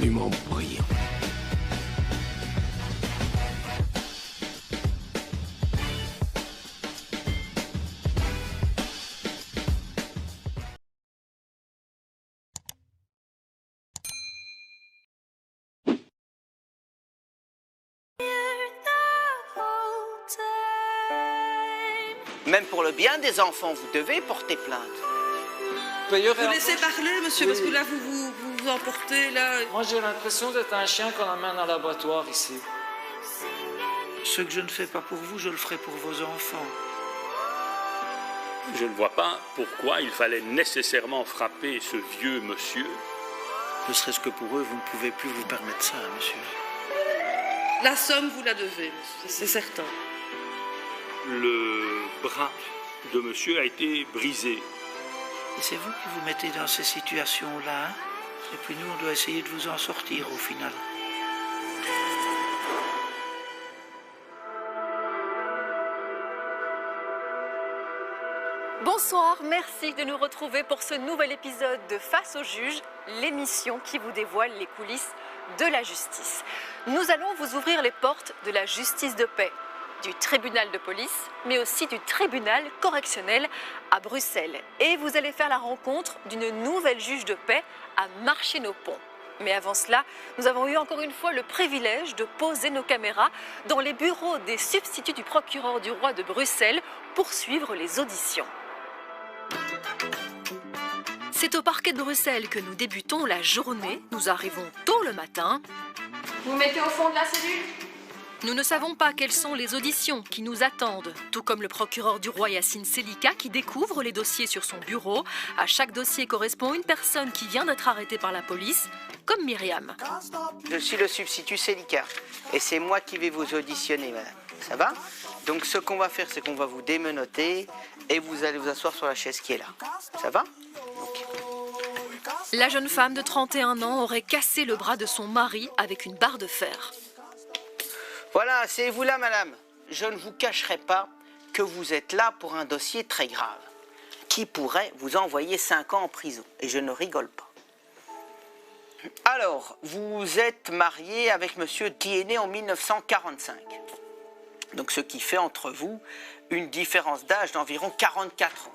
absolument brillant. Même pour le bien des enfants, vous devez porter plainte. Vous laissez parler, monsieur, Oui. parce que là, vous emportez, là. Moi, j'ai l'impression d'être un chien qu'on amène à l'abattoir ici. Ce que je ne fais pas pour vous, je le ferai pour vos enfants. Je ne vois pas pourquoi il fallait nécessairement frapper ce vieux monsieur. Ne serait-ce que pour eux, vous ne pouvez plus vous permettre ça, monsieur. La somme, vous la devez, c'est certain. Le bras de monsieur a été brisé. Et c'est vous qui vous mettez dans ces situations-là, hein? Et puis nous, on doit essayer de vous en sortir au final. Bonsoir, merci de nous retrouver pour ce nouvel épisode de Face au juge, l'émission qui vous dévoile les coulisses de la justice. Nous allons vous ouvrir les portes de la justice de paix, du tribunal de police, mais aussi du tribunal correctionnel à Bruxelles. Et vous allez faire la rencontre d'une nouvelle juge de paix à Marché-nos-Ponts. Mais avant cela, nous avons eu encore une fois le privilège de poser nos caméras dans les bureaux des substituts du procureur du roi de Bruxelles pour suivre les auditions. C'est au parquet de Bruxelles que nous débutons la journée. Nous arrivons tôt le matin. Vous mettez au fond de la cellule? Nous ne savons pas quelles sont les auditions qui nous attendent, tout comme le procureur du roi Yacine Selika qui découvre les dossiers sur son bureau. À chaque dossier correspond une personne qui vient d'être arrêtée par la police, comme Myriam. Je suis le substitut Selika et c'est moi qui vais vous auditionner, madame. Ça va? Donc ce qu'on va faire, c'est qu'on va vous démenoter et vous allez vous asseoir sur la chaise qui est là. Ça va? Okay. La jeune femme de 31 ans aurait cassé le bras de son mari avec une barre de fer. Voilà, c'est vous là, madame. Je ne vous cacherai pas que vous êtes là pour un dossier très grave qui pourrait vous envoyer 5 ans en prison. Et je ne rigole pas. Alors, vous êtes marié avec monsieur Diennet en 1945. Donc, ce qui fait entre vous une différence d'âge d'environ 44 ans.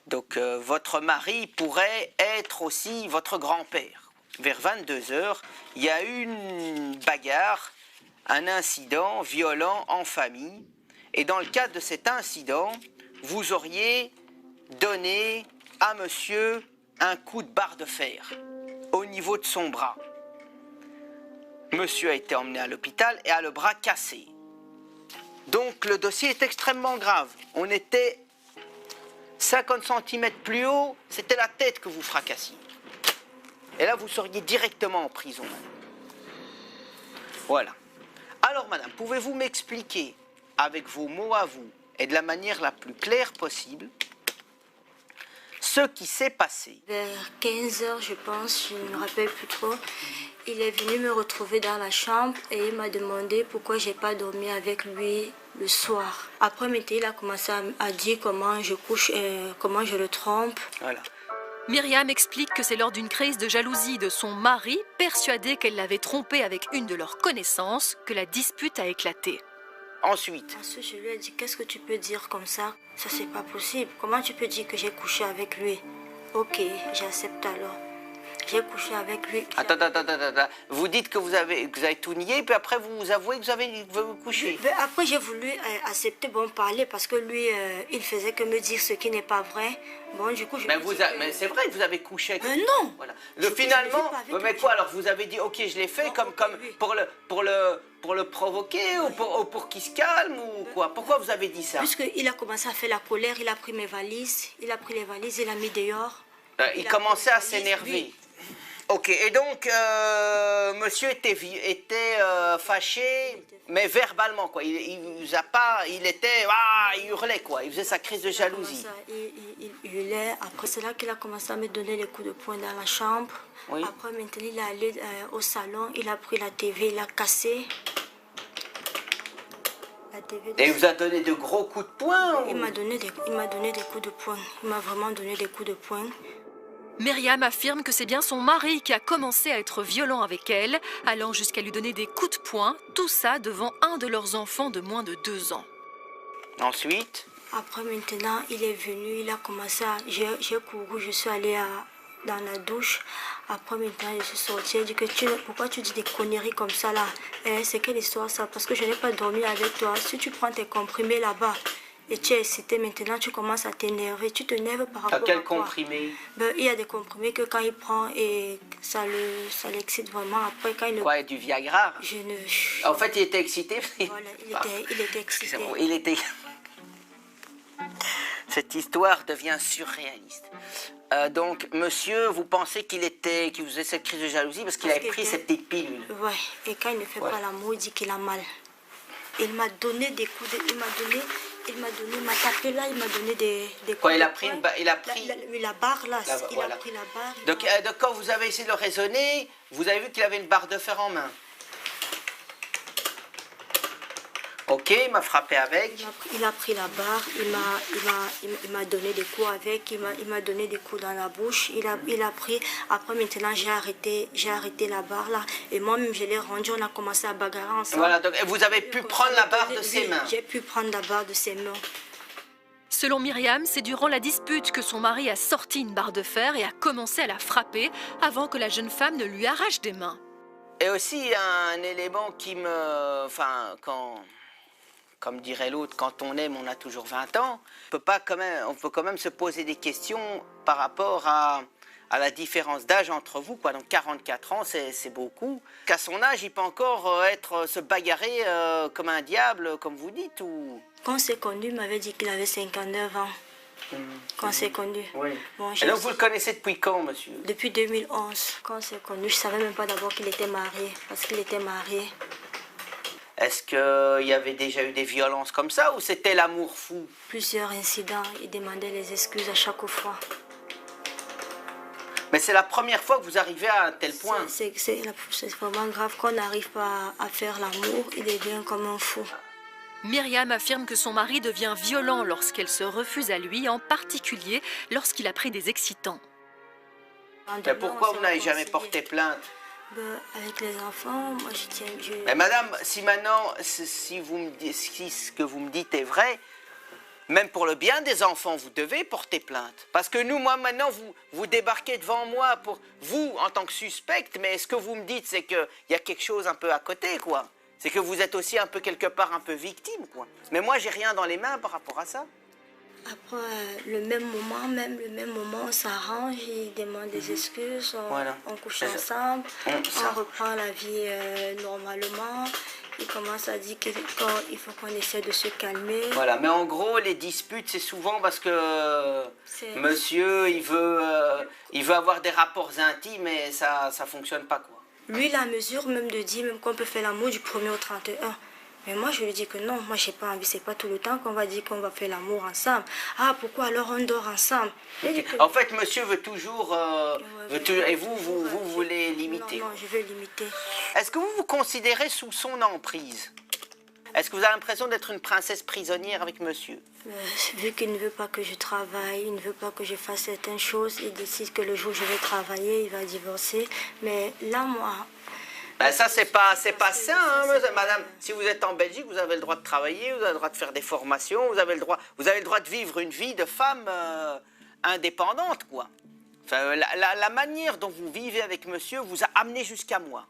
Donc, votre mari pourrait être aussi votre grand-père. Vers 22 h, il y a eu une bagarre, un incident violent en famille. Et dans le cadre de cet incident, vous auriez donné à monsieur un coup de barre de fer au niveau de son bras. Monsieur a été emmené à l'hôpital et a le bras cassé. Donc le dossier est extrêmement grave. On était 50 cm plus haut, c'était la tête que vous fracassiez. Et là, vous seriez directement en prison. Voilà. Alors, madame, pouvez-vous m'expliquer, avec vos mots à vous, et de la manière la plus claire possible, ce qui s'est passé? Vers 15 h, je pense, je ne me rappelle plus trop. Il est venu me retrouver dans la chambre et il m'a demandé pourquoi j'ai pas dormi avec lui le soir. Après, il a commencé à dire comment je couche, comment je le trompe. Voilà. Myriam explique que c'est lors d'une crise de jalousie de son mari, persuadée qu'elle l'avait trompé avec une de leurs connaissances, que la dispute a éclaté. Ensuite, Je lui ai dit, qu'est-ce que tu peux dire comme ça? Ça, c'est pas possible. Comment tu peux dire que j'ai couché avec lui? Ok, j'accepte alors. J'ai couché avec lui. attends. Vous dites que vous avez tout nié, puis après vous avouez que vous avez couché. Après, j'ai voulu accepter, parler, parce que lui, il faisait que me dire ce qui n'est pas vrai. Bon, du coup, Mais c'est vrai que vous avez couché avec lui. Non. Voilà. Finalement, mais quoi, alors vous avez dit, ok, je l'ai fait comme pour le provoquer ou pour qu'il se calme ou quoi? Pourquoi vous avez dit ça? Puisqu'il a commencé à faire la colère, il a pris mes valises, il a pris les valises, il a mis dehors. Il commençait à s'énerver. Ok, et donc, monsieur était fâché, mais verbalement, quoi. Il hurlait, quoi. Il faisait sa crise de jalousie. Il hurlait. Après, c'est là qu'il a commencé à me donner des coups de poing dans la chambre. Oui. Après, maintenant, il est allé au salon, il a pris la TV, il l'a cassée. Et il vous a donné de gros coups de poing? Il m'a donné des coups de poing. Il m'a vraiment donné des coups de poing. Myriam affirme que c'est bien son mari qui a commencé à être violent avec elle, allant jusqu'à lui donner des coups de poing, tout ça devant un de leurs enfants de moins de 2 ans. Ensuite, Après maintenant, il est venu, il a commencé à... J'ai couru, je suis allée dans la douche. Après maintenant, je suis sortie. Il dit que pourquoi tu dis des conneries comme ça là? C'est quelle histoire ça? Parce que je n'ai pas dormi avec toi. Si tu prends tes comprimés là-bas et tu es excité, maintenant tu commences à t'énerver. Tu t'énerves par rapport à quel quoi? comprimé? Il y a des comprimés que quand il prend et ça l'excite vraiment. Après quand il... Quoi, du Viagra? Je ne... En fait, il était excité. Voilà, il était excité. Excusez-moi, il était... Cette histoire devient surréaliste. Donc, monsieur, vous pensez qu'il faisait cette crise de jalousie parce qu'il avait pris ses petites pilules? Ouais, et quand il ne fait pas l'amour, il dit qu'il a mal. Il m'a donné des coups il m'a tapé là, il m'a donné des coups. Quoi, il a de pris, poing. La barre là, il voilà. a pris la barre. Donc, quand vous avez essayé de le raisonner, vous avez vu qu'il avait une barre de fer en main. Ok, il m'a frappé avec. Il a pris la barre, il m'a donné des coups avec, il m'a donné des coups dans la bouche, il a pris, après maintenant j'ai arrêté la barre là, et moi-même je l'ai rendu, on a commencé à bagarrer ensemble. Voilà, donc vous avez pu prendre la barre de ses mains. J'ai pu prendre la barre de ses mains. Selon Myriam, c'est durant la dispute que son mari a sorti une barre de fer et a commencé à la frapper avant que la jeune femme ne lui arrache des mains. Et aussi, il y a un élément qui me... Enfin, comme dirait l'autre, quand on aime, on a toujours 20 ans. On peut quand même se poser des questions par rapport à la différence d'âge entre vous, quoi. Donc 44 ans, c'est beaucoup. Qu'à son âge, il peut encore se bagarrer comme un diable, comme vous dites, ou... Quand on s'est connu, il m'avait dit qu'il avait 59 ans. Quand on s'est connu. Oui. Bon, Et donc vous le connaissez depuis quand, monsieur? Depuis 2011. Quand on s'est connu, je ne savais même pas d'abord qu'il était marié, parce qu'il était marié. Est-ce qu'il y avait déjà eu des violences comme ça ou c'était l'amour fou? Plusieurs incidents, il demandait les excuses à chaque fois. Mais c'est la première fois que vous arrivez à un tel point. C'est vraiment grave. Quand on n'arrive pas à faire l'amour, il devient comme un fou. Myriam affirme que son mari devient violent lorsqu'elle se refuse à lui, en particulier lorsqu'il a pris des excitants. Mais pourquoi vous n'avez jamais porté plainte? Avec les enfants, moi je tiens... Mais madame, si maintenant, si ce que vous me dites est vrai, même pour le bien des enfants, vous devez porter plainte. Parce que moi maintenant, vous débarquez devant moi pour vous en tant que suspecte, mais ce que vous me dites, c'est qu'il y a quelque chose un peu à côté, quoi. C'est que vous êtes aussi un peu quelque part un peu victime, quoi. Mais moi, j'ai rien dans les mains par rapport à ça. Après, le même moment, on s'arrange, il demande des excuses, on couche ensemble, on reprend la vie normalement. Il commence à dire qu'il faut qu'on essaie de se calmer. Voilà, mais en gros, les disputes, c'est souvent parce que monsieur, il veut avoir des rapports intimes et ça fonctionne pas, quoi. Lui, la mesure même de dire même qu'on peut faire l'amour du 1er au 31. Mais moi, je lui dis que non, moi, j'ai pas envie. C'est pas tout le temps qu'on va dire qu'on va faire l'amour ensemble. Ah, pourquoi alors on dort ensemble? En fait, monsieur veut toujours... et vous voulez limiter? Non, je veux limiter. Est-ce que vous vous considérez sous son emprise? Est-ce que vous avez l'impression d'être une princesse prisonnière avec monsieur? Vu qu'il ne veut pas que je travaille, il ne veut pas que je fasse certaines choses, il décide que le jour où je vais travailler, il va divorcer. Mais là, moi... Ben ça, c'est pas sain, hein, madame. Si vous êtes en Belgique, vous avez le droit de travailler, vous avez le droit de faire des formations, vous avez le droit de vivre une vie de femme indépendante, quoi. Enfin, la manière dont vous vivez avec monsieur vous a amené jusqu'à moi.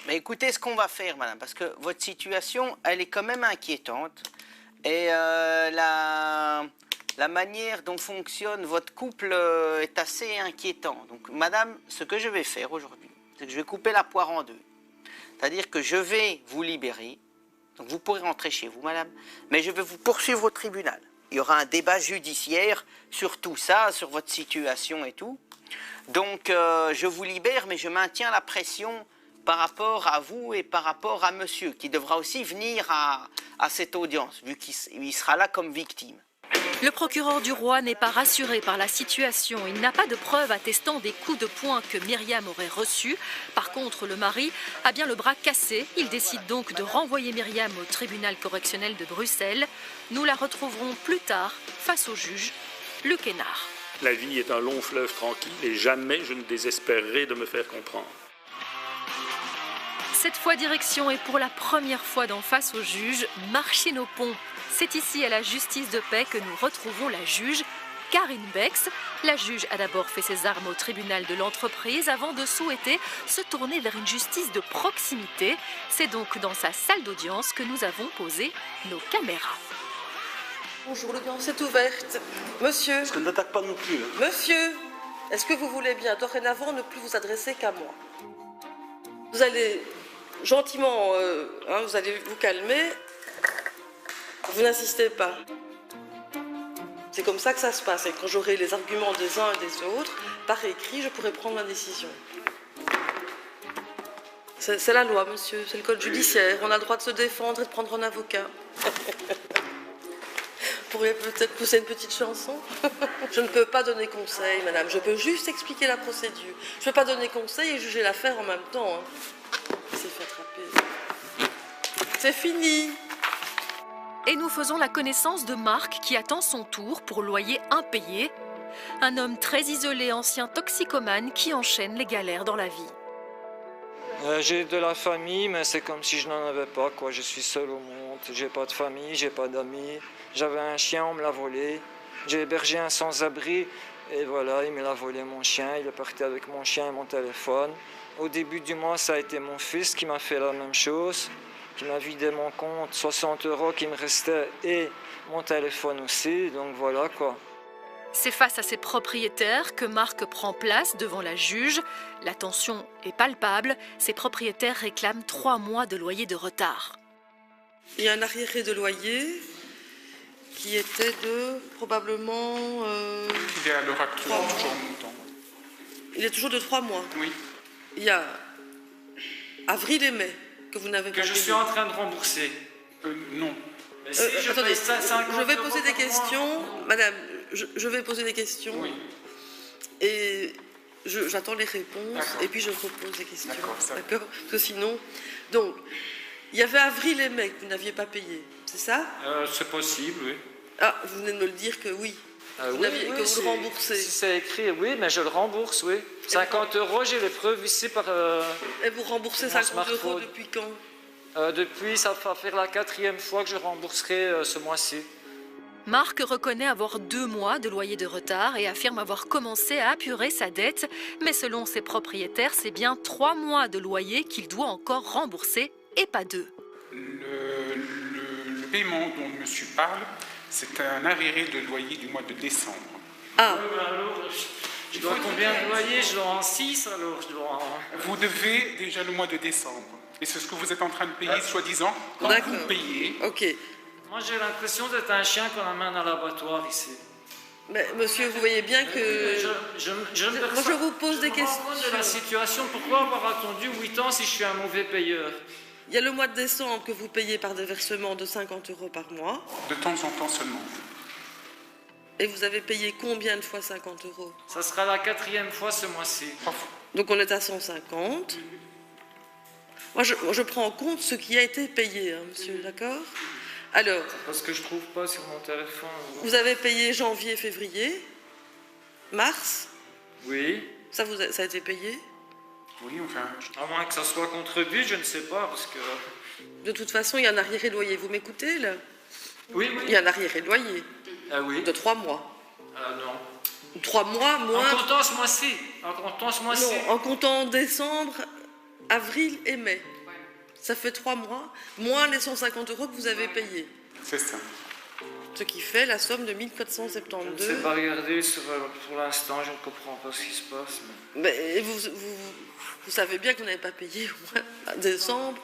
Mais écoutez ce qu'on va faire, madame, parce que votre situation, elle est quand même inquiétante. Et la manière dont fonctionne votre couple est assez inquiétant. Donc, madame, ce que je vais faire aujourd'hui, c'est que je vais couper la poire en deux. C'est-à-dire que je vais vous libérer. Donc, vous pourrez rentrer chez vous, madame. Mais je vais vous poursuivre au tribunal. Il y aura un débat judiciaire sur tout ça, sur votre situation et tout. Donc, je vous libère, mais je maintiens la pression par rapport à vous et par rapport à monsieur, qui devra aussi venir à cette audience, vu qu'il sera là comme victime. Le procureur du roi n'est pas rassuré par la situation. Il n'a pas de preuves attestant des coups de poing que Myriam aurait reçus. Par contre, le mari a bien le bras cassé. Il décide donc de renvoyer Myriam au tribunal correctionnel de Bruxelles. Nous la retrouverons plus tard face au juge Luc Hénard. La vie est un long fleuve tranquille et jamais je ne désespérerai de me faire comprendre. Cette fois direction et pour la première fois d'en face au juge, Marchienne-au-Pont. C'est ici à la justice de paix que nous retrouvons la juge Karine Bex. La juge a d'abord fait ses armes au tribunal de l'entreprise avant de souhaiter se tourner vers une justice de proximité. C'est donc dans sa salle d'audience que nous avons posé nos caméras. Bonjour, l'audience est ouverte. Monsieur, Parce qu'on n'attaque pas non plus. Hein. monsieur, est-ce que vous voulez bien dorénavant ne plus vous adresser qu'à moi? Vous allez gentiment, vous allez vous calmer. Vous n'insistez pas. C'est comme ça que ça se passe. Et quand j'aurai les arguments des uns et des autres, par écrit, je pourrai prendre ma décision. C'est la loi, monsieur. C'est le code judiciaire. On a le droit de se défendre et de prendre un avocat. Vous pourriez peut-être pousser une petite chanson? Je ne peux pas donner conseil, madame. Je peux juste expliquer la procédure. Je ne peux pas donner conseil et juger l'affaire en même temps. Hein. Il s'est fait attraper. C'est fini. Et nous faisons la connaissance de Marc qui attend son tour pour loyer impayé. Un homme très isolé, ancien toxicomane qui enchaîne les galères dans la vie. J'ai de la famille, mais c'est comme si je n'en avais pas, quoi. Je suis seul au monde, j'ai pas de famille, j'ai pas d'amis. J'avais un chien, on me l'a volé. J'ai hébergé un sans-abri, et voilà, il me l'a volé mon chien. Il est parti avec mon chien et mon téléphone. Au début du mois, ça a été mon fils qui m'a fait la même chose, qui m'a vidé mon compte, 60 € qui me restait, et mon téléphone aussi, donc voilà, quoi. C'est face à ses propriétaires que Marc prend place devant la juge. La tension est palpable. Ses propriétaires réclament 3 mois de loyer de retard. Il y a un arriéré de loyer qui était de probablement... Il est à l'heure actuelle toujours montant. Il est toujours de 3 mois. Oui. Il y a avril et mai que vous n'avez pas Que je payé. suis en train de rembourser. Non. Mais si je attendez, paye 50 je vais € poser des par mois. questions. Madame, je vais poser des questions. Oui. Et j'attends les réponses. D'accord. Et puis je repose des questions. D'accord, ça va. D'accord. Parce que sinon... Donc, il y avait avril et mai que vous n'aviez pas payé. C'est ça? C'est possible, oui. Ah, vous venez de me le dire que oui. Vous que vous le remboursez. Si c'est écrit, oui, mais je le rembourse, oui. 50 €, j'ai les preuves ici par... Et vous remboursez mon 50 smartphone. € depuis quand? Depuis, ça va faire la 4e fois que je rembourserai ce mois-ci. Marc reconnaît avoir 2 mois de loyer de retard et affirme avoir commencé à apurer sa dette. Mais selon ses propriétaires, c'est bien 3 mois de loyer qu'il doit encore rembourser et pas 2. Le paiement dont monsieur parle, c'est un arriéré de loyer du mois de décembre. Ah, Alors, je dois combien de loyer? Je dois en 6, alors je dois en... Vous devez déjà le mois de décembre. Et c'est ce que vous êtes en train de payer, soi-disant, quand D'accord. vous payez. ok. Moi, j'ai l'impression d'être un chien qu'on amène à l'abattoir ici. Mais monsieur, vous voyez bien que... Moi, je vous pose des Je me rends compte de la questions. situation. Pourquoi avoir attendu 8 ans si je suis un mauvais payeur? Il y a le mois de décembre que vous payez par déversement de 50 € par mois. De temps en temps seulement. Et vous avez payé combien de fois 50 €? Ça sera la 4e fois ce mois-ci. 3 fois. Donc on est à 150. Moi, je prends en compte ce qui a été payé, hein, monsieur, d'accord? Alors, Parce que je trouve pas sur mon téléphone. vous avez payé janvier, février, mars. Oui. Ça a été payé? Oui, enfin, À moins que ça soit contre-but, je ne sais pas, parce que... De toute façon, il y a un arriéré de loyer. Vous m'écoutez, là? Oui, Il y a un arriéré de loyer Ah oui. de 3 mois. Non. 3 mois, moins... En comptant ce mois-ci. En comptant ce mois-ci. Non, en comptant décembre, avril et mai. Ça fait 3 mois, moins les 150 € que vous avez payés. c'est ça. Ce qui fait la somme de Je ne 1472. sais pas regarder pour l'instant, je ne comprends pas ce qui se passe. Mais vous savez bien que vous n'avez pas payé au mois de décembre,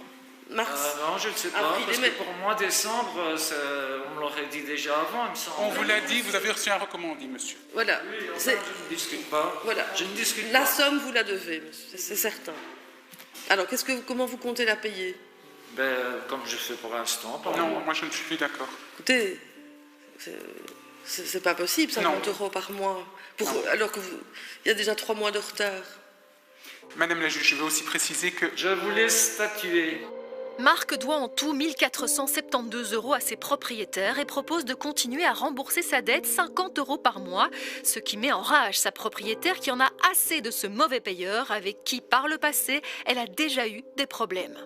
mars. Non, je ne sais pas, Avril parce et que mai. pour moi, décembre, on me l'aurait dit déjà avant, il me semble. On vous l'a dit, vous avez reçu un recommandé, monsieur. Voilà. Oui, enfin, C'est- je ne discute pas. Voilà. Je ne discute La pas. somme, vous la devez, monsieur, c'est certain. Alors, comment vous comptez la payer? Comme je fais pour l'instant. par Non, mois. moi je ne suis plus d'accord. Écoutez, c'est pas possible, 50 € par mois. Alors qu'il y a déjà 3 mois de retard. Madame la juge, je veux aussi préciser que Je vous laisse statuer. Marc doit en tout 1 472 € à ses propriétaires et propose de continuer à rembourser sa dette 50 € par mois, ce qui met en rage sa propriétaire qui en a assez de ce mauvais payeur avec qui, par le passé, elle a déjà eu des problèmes.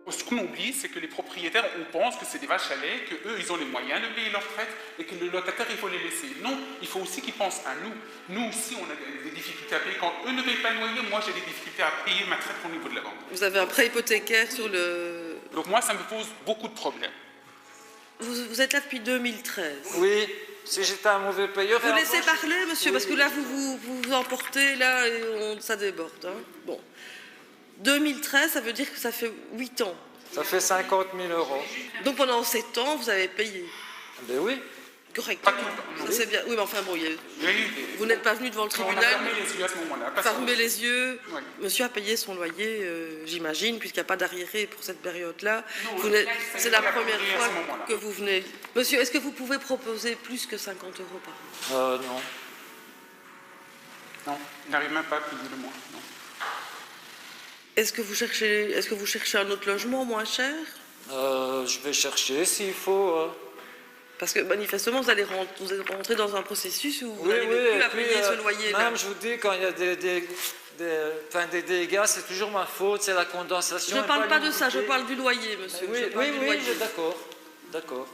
Ce qu'on oublie, c'est que les propriétaires, on pense que c'est des vaches à lait, qu'eux, ils ont les moyens de payer leur retraite et que le locataire, il faut les laisser. Non, il faut aussi qu'ils pensent à nous. Nous aussi, on a des difficultés à payer. Quand eux ne payent pas le loyer, moi, j'ai des difficultés à payer ma retraite au niveau de la banque. Vous avez un prêt hypothécaire sur le... Donc moi, ça me pose beaucoup de problèmes. Vous êtes là depuis 2013. Oui, si j'étais un mauvais payeur... Vous laissez avant, parler, monsieur, oui. parce que là, vous emportez, là, et ça déborde. Hein. Bon. 2013, ça veut dire que ça fait 8 ans. Ça fait 50 000 €. Donc pendant 7 ans, vous avez payé. Ben oui. Correctement. Ça c'est bien. Oui, mais enfin bon, vous n'êtes pas venu devant le tribunal. On a fermé les yeux à ce moment-là. Fermer les yeux. Ouais. Monsieur a payé son loyer, j'imagine, puisqu'il n'y a pas d'arriéré pour cette période-là. C'est la première fois que vous venez. Monsieur, est-ce que vous pouvez proposer plus que 50 € par mois? Non. Non, il n'arrive même pas à payer le mois. Non. Est-ce que vous cherchez un autre logement moins cher? Je vais chercher s'il faut. Parce que manifestement, vous allez rentrer dans un processus où vous n'allez plus à payer ce loyer. Même, je vous dis, quand il y a des dégâts, c'est toujours ma faute, c'est la condensation. Je ne parle pas de ça, je parle du loyer, monsieur. Oui, d'accord.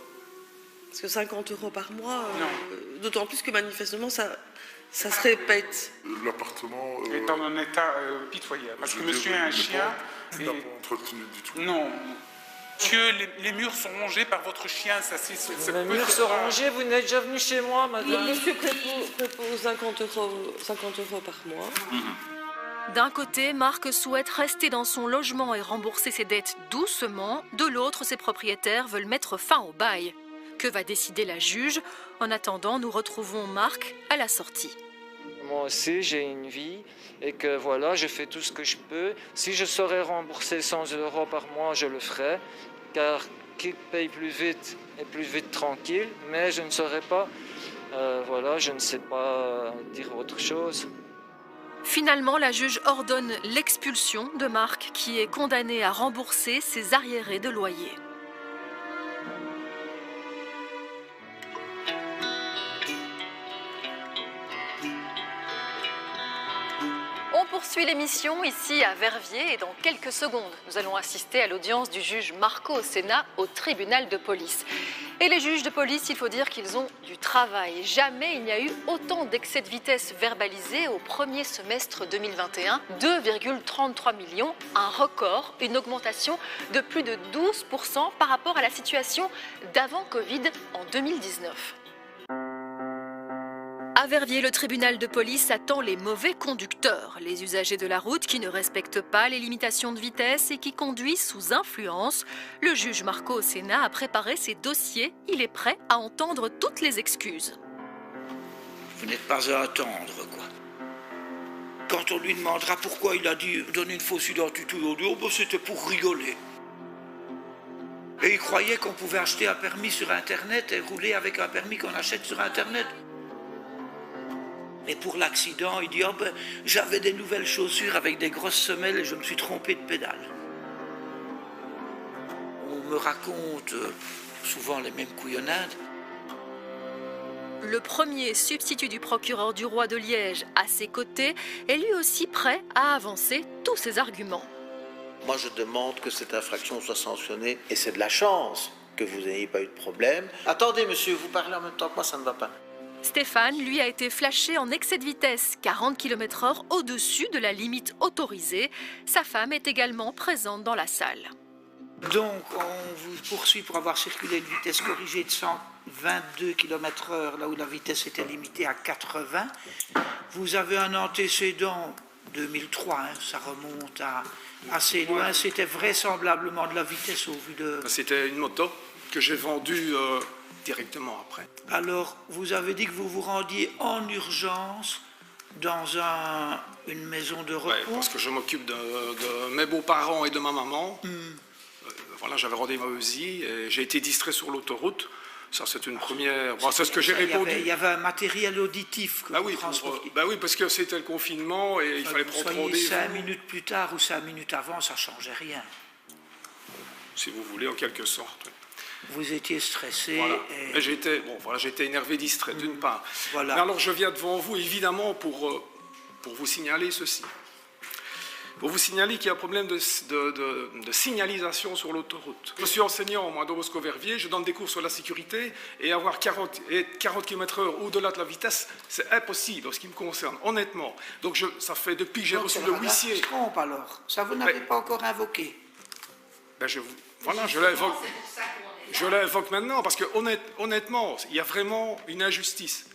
Parce que 50 € par mois, d'autant plus que manifestement, ça se répète. L'appartement est dans un état pitoyable. Parce que monsieur a un chien. Il n'a pas entretenu du tout. Non. Que les murs sont rongés par votre chien, ça c'est... Les murs sont rongés, vous n'êtes déjà venu chez moi, madame. Monsieur propose 50 € par mois. D'un côté, Marc souhaite rester dans son logement et rembourser ses dettes doucement. De l'autre, ses propriétaires veulent mettre fin au bail. Que va décider la juge? En attendant, nous retrouvons Marc à la sortie. Moi aussi, j'ai une vie et que voilà, je fais tout ce que je peux. Si je saurais rembourser 100 € par mois, je le ferais, car qui paye plus vite est plus vite tranquille, mais je ne saurais pas, je ne sais pas dire autre chose. Finalement, la juge ordonne l'expulsion de Marc, qui est condamné à rembourser ses arriérés de loyer. On poursuit l'émission ici à Verviers et dans quelques secondes, nous allons assister à l'audience du juge Marco Osena au tribunal de police. Et les juges de police, il faut dire qu'ils ont du travail. Jamais il n'y a eu autant d'excès de vitesse verbalisés au premier semestre 2021. 2,33 millions, un record, une augmentation de plus de 12% par rapport à la situation d'avant Covid en 2019. À Verviers, le tribunal de police attend les mauvais conducteurs, les usagers de la route qui ne respectent pas les limitations de vitesse et qui conduisent sous influence. Le juge Marco Osena a préparé ses dossiers. Il est prêt à entendre toutes les excuses. Vous n'êtes pas à attendre, quoi. Quand on lui demandera pourquoi il a dit donner une fausse identité, on dit c'était pour rigoler. Et il croyait qu'on pouvait acheter un permis sur Internet et rouler avec un permis qu'on achète sur Internet. Et pour l'accident, il dit j'avais des nouvelles chaussures avec des grosses semelles et je me suis trompé de pédale. On me raconte souvent les mêmes couillonnades. Le premier substitut du procureur du roi de Liège à ses côtés est lui aussi prêt à avancer tous ses arguments. Moi, je demande que cette infraction soit sanctionnée et c'est de la chance que vous n'ayez pas eu de problème. Attendez, monsieur, vous parlez en même temps que moi, ça ne va pas. Stéphane, lui, a été flashé en excès de vitesse, 40 km/h au-dessus de la limite autorisée. Sa femme est également présente dans la salle. Donc, on vous poursuit pour avoir circulé à une vitesse corrigée de 122 km/h, là où la vitesse était limitée à 80. Vous avez un antécédent 2003, ça remonte à assez loin. C'était vraisemblablement de la vitesse au vu de... C'était une moto que j'ai vendue directement après. Alors, vous avez dit que vous vous rendiez en urgence dans une maison de repos. Oui, parce que je m'occupe de mes beaux-parents et de ma maman. Voilà, j'avais rendez-vous aussi et j'ai été distrait sur l'autoroute. Ça, c'est une première... Bon, c'est ce que j'ai répondu. Il y avait un matériel auditif que vous transportiez. Oui, parce que c'était le confinement et il fallait prendre rendez-vous. 5 minutes plus tard ou 5 minutes avant, ça ne changeait rien. si vous voulez, en quelque sorte. Vous étiez stressé. Voilà. Et... Mais j'étais énervé, distrait, d'une part. Voilà. Mais alors je viens devant vous, évidemment, pour vous signaler ceci. Pour vous signaler qu'il y a un problème de signalisation sur l'autoroute. Je suis enseignant, moi, à Don Bosco-Verviers, je donne des cours sur la sécurité, et avoir 40 km/h au-delà de la vitesse, c'est impossible en ce qui me concerne, honnêtement. Donc ça fait depuis que j'ai reçu le huissier... Je trompe alors. Ça, vous n'avez pas encore invoqué. Ben je l'invoque. Je l'invoque maintenant, parce que honnêtement, il y a vraiment une injustice.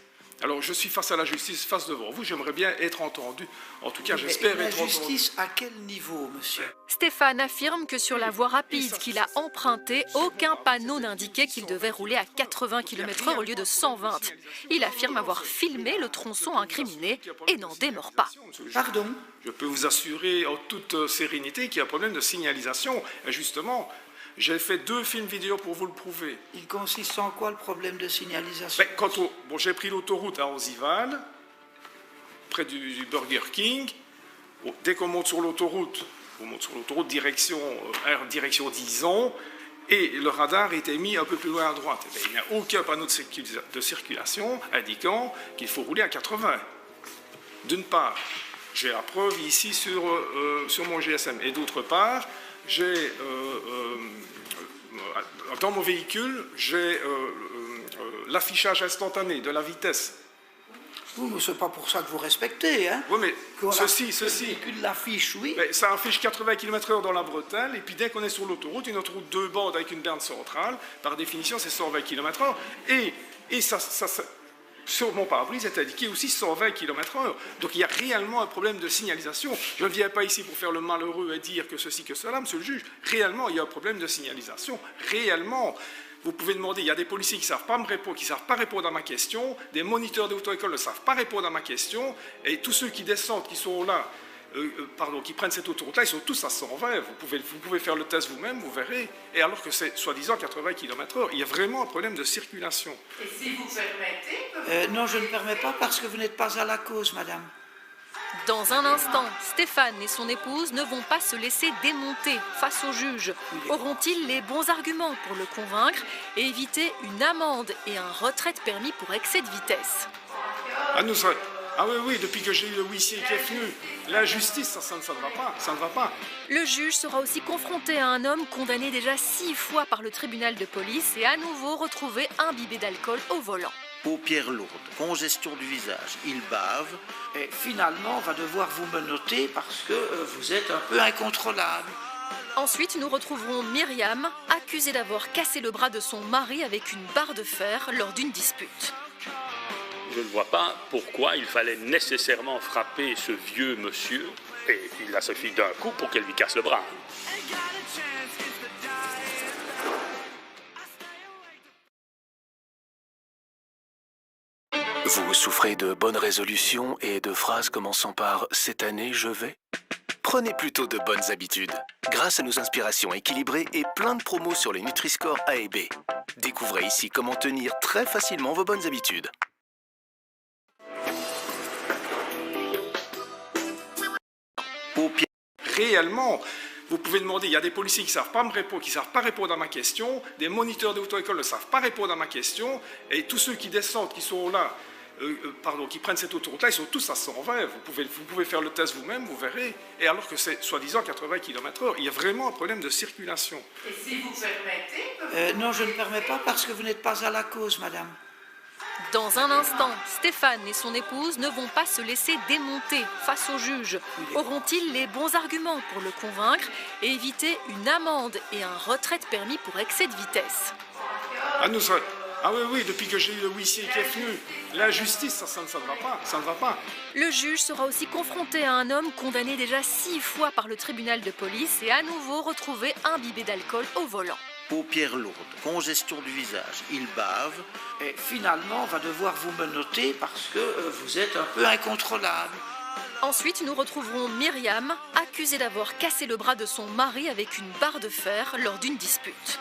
Alors, je suis face à la justice, face devant vous, j'aimerais bien être entendu. En tout cas, j'espère être entendu. La justice, à quel niveau, monsieur? Stéphane affirme que sur la voie rapide qu'il a empruntée, aucun panneau n'indiquait qu'il devait rouler à 80 km/h au lieu de 120. Il affirme avoir filmé le tronçon incriminé et n'en démord pas. Pardon? Je peux vous assurer en toute sérénité qu'il y a un problème de signalisation. Et justement, j'ai fait 2 films vidéo pour vous le prouver. Il consiste en quoi le problème de signalisation? J'ai pris l'autoroute à Orzival, près du Burger King. Dès qu'on monte sur l'autoroute, direction Dizon, et le radar était mis un peu plus loin à droite. Il n'y a aucun panneau de circulation indiquant qu'il faut rouler à 80. D'une part, j'ai la preuve ici sur mon GSM. Et d'autre part, dans mon véhicule, j'ai l'affichage instantané de la vitesse. Oui, mais c'est pas pour ça que vous respectez, hein? Oui, mais ceci. Le véhicule l'affiche, oui. Mais ça affiche 80 km/h dans la bretelle, et puis dès qu'on est sur l'autoroute, une autoroute 2 bandes avec une berne centrale, par définition, c'est 120 km/h. Et ça, sur mon pare-brise est indiqué aussi 120 km/h. Donc il y a réellement un problème de signalisation. Je ne viens pas ici pour faire le malheureux et dire que ceci, que cela, monsieur le juge. Réellement, il y a un problème de signalisation. Réellement. Vous pouvez demander, il y a des policiers qui ne savent pas me répondre, qui ne savent pas répondre à ma question, des moniteurs d'auto-école ne savent pas répondre à ma question, et tous ceux qui descendent, qui sont là, qui prennent cette autoroute-là, ils sont tous à 120. Vous pouvez faire le test vous-même, vous verrez. Et alors que c'est soi-disant 80 km/h, il y a vraiment un problème de circulation. Et si vous permettez... Non, je ne permets pas parce que vous n'êtes pas à la cause, madame. Dans un instant, Stéphane et son épouse ne vont pas se laisser démonter face au juge. Auront-ils les bons arguments pour le convaincre et éviter une amende et un retrait de permis pour excès de vitesse? Ah oui, depuis que j'ai eu le huissier qui est venu, la justice, ça ne va pas. Le juge sera aussi confronté à un homme condamné déjà 6 fois par le tribunal de police et à nouveau retrouvé imbibé d'alcool au volant. Paupières lourdes, congestion du visage, il bave. Et finalement, on va devoir vous menotter parce que vous êtes un peu incontrôlable. Ensuite, nous retrouverons Myriam, accusée d'avoir cassé le bras de son mari avec une barre de fer lors d'une dispute. Je ne vois pas pourquoi il fallait nécessairement frapper ce vieux monsieur, et il a suffi d'un coup pour qu'elle lui casse le bras. Vous souffrez de bonnes résolutions et de phrases commençant par « cette année, je vais ». Prenez plutôt de bonnes habitudes, grâce à nos inspirations équilibrées et plein de promos sur les Nutri-Score A et B. Découvrez ici comment tenir très facilement vos bonnes habitudes. Réellement, vous pouvez demander, il y a des policiers qui ne savent pas me répondre, qui ne savent pas répondre à ma question, des moniteurs d'auto-école ne savent pas répondre à ma question, et tous ceux qui descendent, qui sont là, qui prennent cette autoroute-là, ils sont tous à 120. Vous pouvez faire le test vous-même, vous verrez. Et alors que c'est soi-disant 80 km/h, il y a vraiment un problème de circulation. Et si vous permettez... Non, je ne permets pas parce que vous n'êtes pas à la cause, madame. Dans un instant, Stéphane et son épouse ne vont pas se laisser démonter face au juge. Auront-ils les bons arguments pour le convaincre et éviter une amende et un retrait de permis pour excès de vitesse? Ah oui, depuis que j'ai eu le huissier qui est venu, la justice, ça ne va pas. Le juge sera aussi confronté à un homme condamné déjà 6 fois par le tribunal de police et à nouveau retrouvé imbibé d'alcool au volant. Paupières lourdes, congestion du visage, il bave. Et finalement, on va devoir vous menotter parce que vous êtes un peu incontrôlable. Ensuite, nous retrouverons Myriam, accusée d'avoir cassé le bras de son mari avec une barre de fer lors d'une dispute.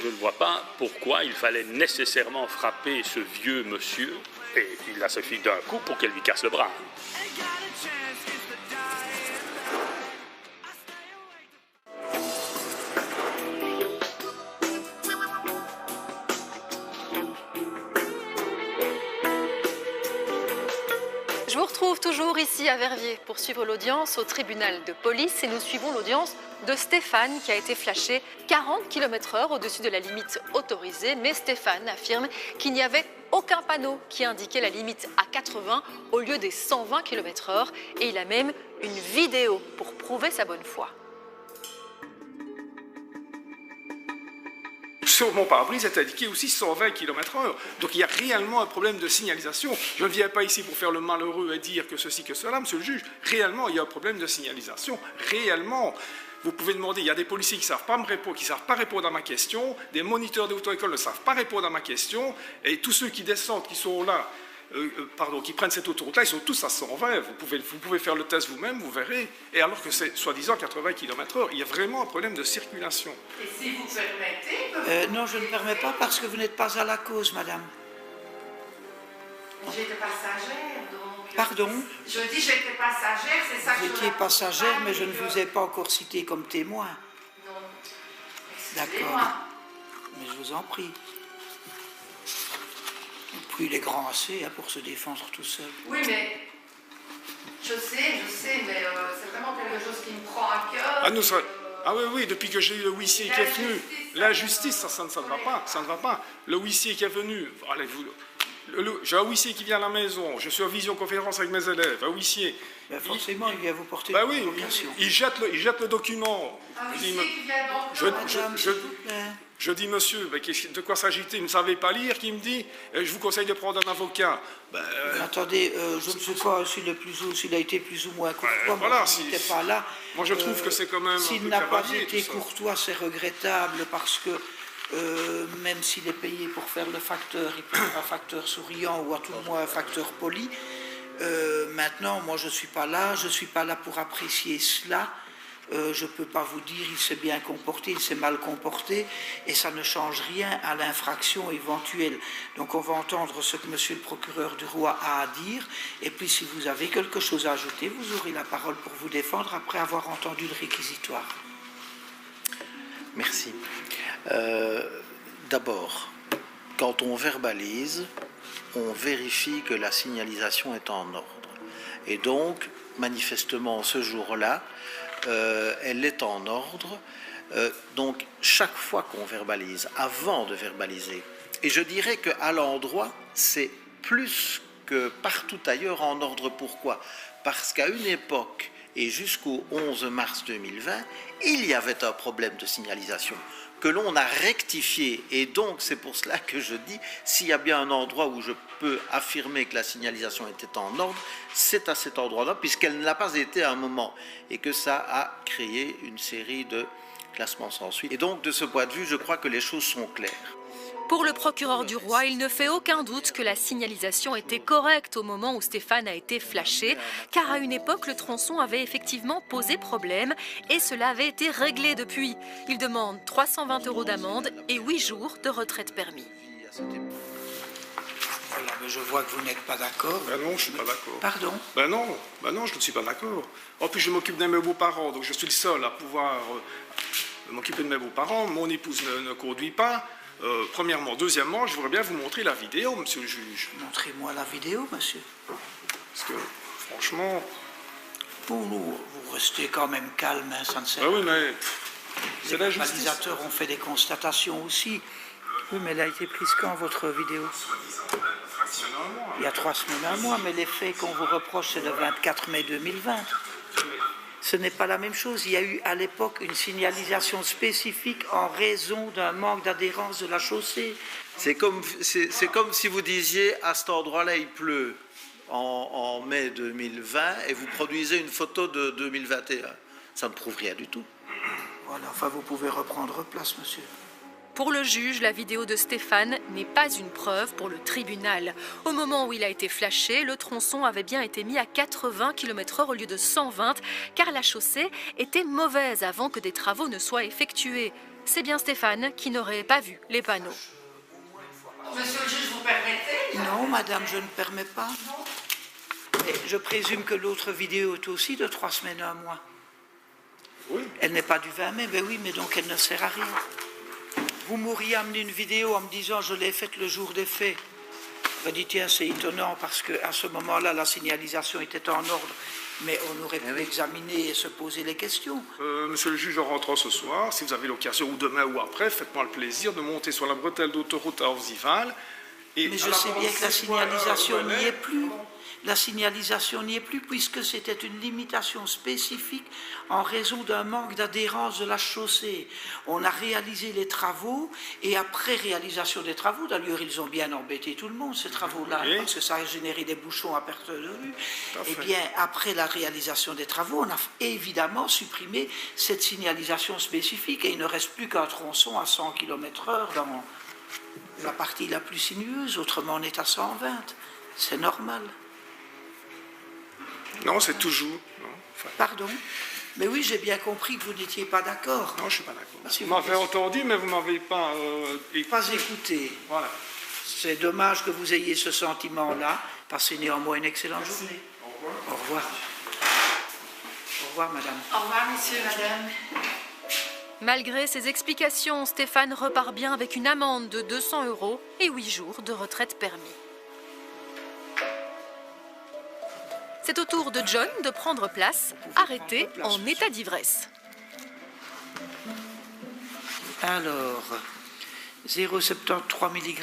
Je ne vois pas pourquoi il fallait nécessairement frapper ce vieux monsieur, et il a suffi d'un coup pour qu'elle lui casse le bras. Je vous retrouve toujours ici à Verviers pour suivre l'audience au tribunal de police et nous suivons l'audience de Stéphane qui a été flashé 40 km/h au-dessus de la limite autorisée. Mais Stéphane affirme qu'il n'y avait aucun panneau qui indiquait la limite à 80 au lieu des 120 km/h et il a même une vidéo pour prouver sa bonne foi. Sur mon pare-brise est indiqué aussi 120 km/h. Donc il y a réellement un problème de signalisation. Je ne viens pas ici pour faire le malheureux et dire que ceci, que cela, monsieur le juge. Réellement, il y a un problème de signalisation. Réellement. Vous pouvez demander, il y a des policiers qui ne savent pas me répondre, qui savent pas répondre à ma question, des moniteurs d'auto-école ne savent pas répondre à ma question, et tous ceux qui descendent, qui sont là, qui prennent cette autoroute-là, ils sont tous à 120. Vous pouvez faire le test vous-même, vous verrez. Et alors que c'est soi-disant 80 km/h, il y a vraiment un problème de circulation. Et si vous permettez... Non, je ne permets pas parce que vous n'êtes pas à la cause, madame. J'étais passagère, donc... Pardon? Je dis j'étais passagère, c'est ça que je... Vous étiez passagère, mais je ne vous ai pas encore cité comme témoin. Non. D'accord. Mais je vous en prie. Puis il est grand assez pour se défendre tout seul. Oui, mais... Je sais, mais c'est vraiment quelque chose qui me prend à cœur. Ah oui, depuis que j'ai eu le huissier qui est venu, la justice, ça ne va pas, ça ne va pas. Le huissier qui est venu, allez, j'ai un huissier qui vient à la maison, je suis en visioconférence avec mes élèves, un huissier. Ben forcément, il vient vous porter une provocation. Oui, il jette le document. Un huissier qui vient donc... Je dis, monsieur, de quoi s'agit-il? Vous ne savez pas lire? Qui me dit, je vous conseille de prendre un avocat. Attendez, je ne sais pas s'il a été plus ou moins courtois. Voilà, il n'était pas là. Moi, je trouve que c'est quand même. S'il n'a pas été courtois, c'est regrettable parce que même s'il est payé pour faire le facteur, il peut faire un facteur souriant ou à tout le moins un facteur poli. Maintenant, moi, je ne suis pas là pour apprécier cela. Je ne peux pas vous dire il s'est bien comporté, il s'est mal comporté, et ça ne change rien à l'infraction éventuelle. Donc on va entendre ce que monsieur le procureur du roi a à dire, et puis si vous avez quelque chose à ajouter, vous aurez la parole pour vous défendre après avoir entendu le réquisitoire. Merci. D'abord, quand on verbalise, on vérifie que la signalisation est en ordre. Et donc, manifestement, ce jour-là, elle est en ordre. Donc, chaque fois qu'on verbalise, avant de verbaliser, et je dirais qu'à l'endroit, c'est plus que partout ailleurs en ordre. Pourquoi? Parce qu'à une époque, et jusqu'au 11 mars 2020, il y avait un problème de signalisation que l'on a rectifié. Et donc, c'est pour cela que je dis, s'il y a bien un endroit où je peux affirmer que la signalisation était en ordre, c'est à cet endroit-là, puisqu'elle ne l'a pas été à un moment, et que ça a créé une série de classements sans suite. Et donc, de ce point de vue, je crois que les choses sont claires. Pour le procureur du roi, il ne fait aucun doute que la signalisation était correcte au moment où Stéphane a été flashé, car à une époque, le tronçon avait effectivement posé problème et cela avait été réglé depuis. Il demande 320 € d'amende et 8 jours de retraite permis. Voilà, mais je vois que vous n'êtes pas d'accord. Ben non, je ne suis pas d'accord. Pardon? Ben non, je ne suis pas d'accord. En plus, je m'occupe de mes beaux-parents, donc je suis le seul à pouvoir m'occuper de mes beaux-parents. Mon épouse ne conduit pas. Premièrement. Deuxièmement, je voudrais bien vous montrer la vidéo, monsieur le juge. Montrez-moi la vidéo, monsieur. Parce que, franchement... Vous restez quand même calme, hein, ça ne sert à rien. Oui, mais... Les verbalisateurs ont fait des constatations aussi. Oui, mais elle a été prise quand, votre vidéo? Il y a 3 semaines, un mois, mais les faits qu'on vous reproche, c'est le 24 mai 2020. Ce n'est pas la même chose. Il y a eu à l'époque une signalisation spécifique en raison d'un manque d'adhérence de la chaussée. C'est comme si vous disiez à cet endroit-là il pleut en mai 2020 et vous produisez une photo de 2021. Ça ne prouve rien du tout. Voilà, enfin vous pouvez reprendre place, monsieur. Pour le juge, la vidéo de Stéphane n'est pas une preuve pour le tribunal. Au moment où il a été flashé, le tronçon avait bien été mis à 80 km/h au lieu de 120, car la chaussée était mauvaise avant que des travaux ne soient effectués. C'est bien Stéphane qui n'aurait pas vu les panneaux. Monsieur le juge, vous permettez? Non, madame, je ne permets pas. Mais je présume que l'autre vidéo est aussi de 3 semaines, un mois. Oui. Elle n'est pas du 20 mai, ben oui, mais donc elle ne sert à rien. Vous m'auriez amené une vidéo en me disant je l'ai faite le jour des faits. On dit tiens, c'est étonnant parce qu'à ce moment-là, la signalisation était en ordre, mais on aurait pu l'examiner et se poser les questions. Monsieur le juge, en rentrant ce soir, si vous avez l'occasion, ou demain ou après, faites-moi le plaisir de monter sur la bretelle d'autoroute à Orzival. Mais je sais bien que la signalisation n'y est plus. La signalisation n'y est plus puisque c'était une limitation spécifique en raison d'un manque d'adhérence de la chaussée. On a réalisé les travaux et après réalisation des travaux, d'ailleurs ils ont bien embêté tout le monde ces travaux-là parce que ça a généré des bouchons à perte de vue. Eh bien après la réalisation des travaux, on a évidemment supprimé cette signalisation spécifique et il ne reste plus qu'un tronçon à 100 km/h dans la partie la plus sinueuse, autrement on est à 120. C'est normal. Non, c'est toujours. Non. Enfin... Pardon? Mais oui, j'ai bien compris que vous n'étiez pas d'accord. Non, je ne suis pas d'accord. Vous m'avez entendu, mais vous ne m'avez pas... Pas écouté. Voilà. C'est dommage que vous ayez ce sentiment-là. Passez néanmoins une excellente journée. Au revoir. Au revoir. Au revoir, madame. Au revoir, messieurs, madame. Malgré ces explications, Stéphane repart bien avec une amende de 200 € et 8 jours de retraite permis. C'est au tour de John de prendre place, arrêté en état d'ivresse. Alors, 0,73 mg.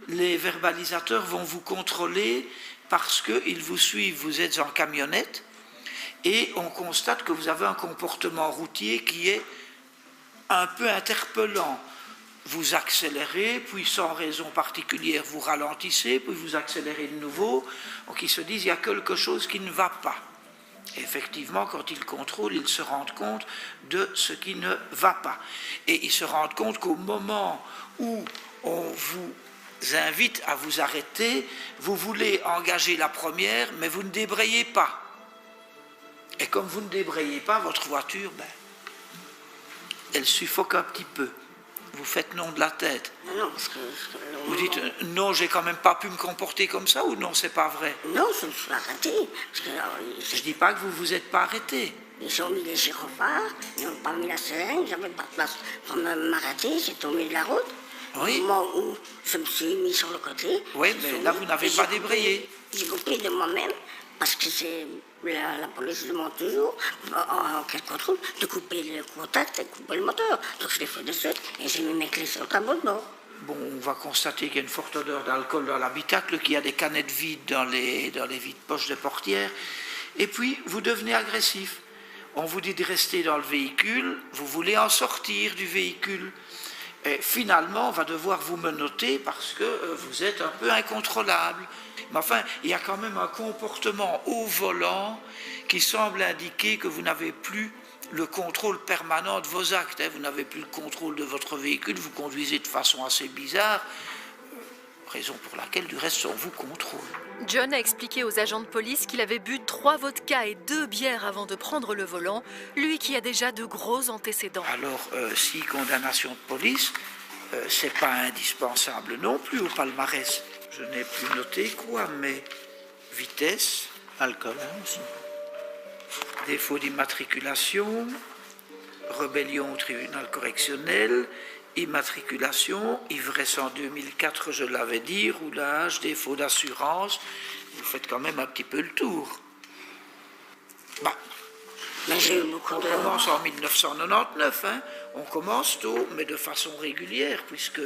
Les verbalisateurs vont vous contrôler parce qu'ils vous suivent, vous êtes en camionnette, et on constate que vous avez un comportement routier qui est un peu interpellant. Vous accélérez, puis sans raison particulière, vous ralentissez, puis vous accélérez de nouveau. Donc ils se disent, il y a quelque chose qui ne va pas. Et effectivement, quand ils contrôlent, ils se rendent compte de ce qui ne va pas. Et ils se rendent compte qu'au moment où on vous invite à vous arrêter, vous voulez engager la première, mais vous ne débrayez pas. Et comme vous ne débrayez pas, votre voiture, elle suffoque un petit peu. Vous faites non de la tête. Non, parce que... Vous dites, non, j'ai quand même pas pu me comporter comme ça, ou non, c'est pas vrai? Non, je me suis arrêté. Parce que, je dis pas que vous vous êtes pas arrêté. Ils ont mis les gyrophares, ils n'ont pas mis la seringue, j'avais pas de place pour m'arrêter, j'étais au milieu de la route. Oui. Au moment où je me suis mis sur le côté... Oui, mais là, vous n'avez pas débrayé. J'ai coupé de moi-même, parce que c'est... La police demande toujours, en cas de contrôle, de couper le contact et couper le moteur. Donc je l'ai fait de suite et j'ai mis mes clés sur le tableau de bord. Bon, on va constater qu'il y a une forte odeur d'alcool dans l'habitacle, qu'il y a des canettes vides dans les vides-poches de portières. Et puis, vous devenez agressif. On vous dit de rester dans le véhicule, vous voulez en sortir du véhicule. Et finalement, on va devoir vous menotter parce que vous êtes un peu incontrôlable. Mais enfin, il y a quand même un comportement au volant qui semble indiquer que vous n'avez plus le contrôle permanent de vos actes. Vous n'avez plus le contrôle de votre véhicule, vous conduisez de façon assez bizarre, raison pour laquelle, du reste, on vous contrôle. John a expliqué aux agents de police qu'il avait bu 3 vodkas et 2 bières avant de prendre le volant, lui qui a déjà de gros antécédents. Alors, si condamnation de police, c'est pas indispensable non plus au palmarès. Je n'ai plus noté quoi, mais vitesse, alcool aussi. Défaut d'immatriculation, rébellion au tribunal correctionnel, immatriculation, ivresse en 2004, je l'avais dit, roulage, défaut d'assurance. Vous faites quand même un petit peu le tour. Mais j'ai eu beaucoup on commence en 1999, hein. On commence tôt, mais de façon régulière, puisque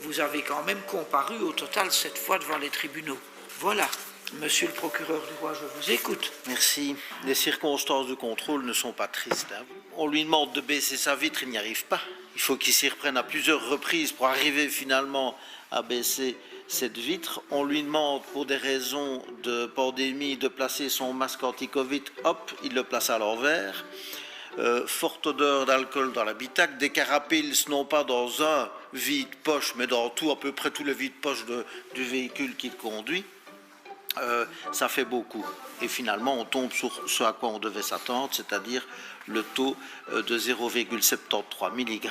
vous avez quand même comparu au total 7 fois devant les tribunaux. Voilà, monsieur le procureur du roi, je vous écoute. Merci. Les circonstances de contrôle ne sont pas tristes. Hein. On lui demande de baisser sa vitre, il n'y arrive pas. Il faut qu'il s'y reprenne à plusieurs reprises pour arriver finalement à baisser cette vitre. On lui demande, pour des raisons de pandémie, de placer son masque anti-Covid. Hop, il le place à l'envers. Forte odeur d'alcool dans l'habitacle, des carapils, non pas dans un vide-poche, mais dans tout, à peu près tous les vides-poches du véhicule qu'il conduit. Ça fait beaucoup. Et finalement, on tombe sur ce à quoi on devait s'attendre, c'est-à-dire le taux de 0,73 mg.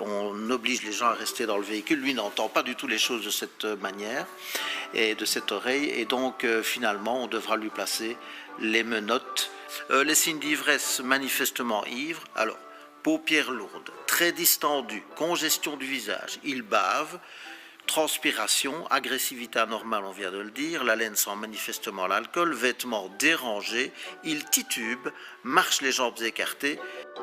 On oblige les gens à rester dans le véhicule. Lui n'entend pas du tout les choses de cette manière et de cette oreille. Et donc, finalement, on devra lui placer les menottes. Les signes d'ivresse manifestement ivres. Alors, paupières lourdes, très distendues, congestion du visage. Il bave. transpiration, agressivité anormale, on vient de le dire, la laine sent manifestement l'alcool, vêtements dérangés, il titube, marche les jambes écartées.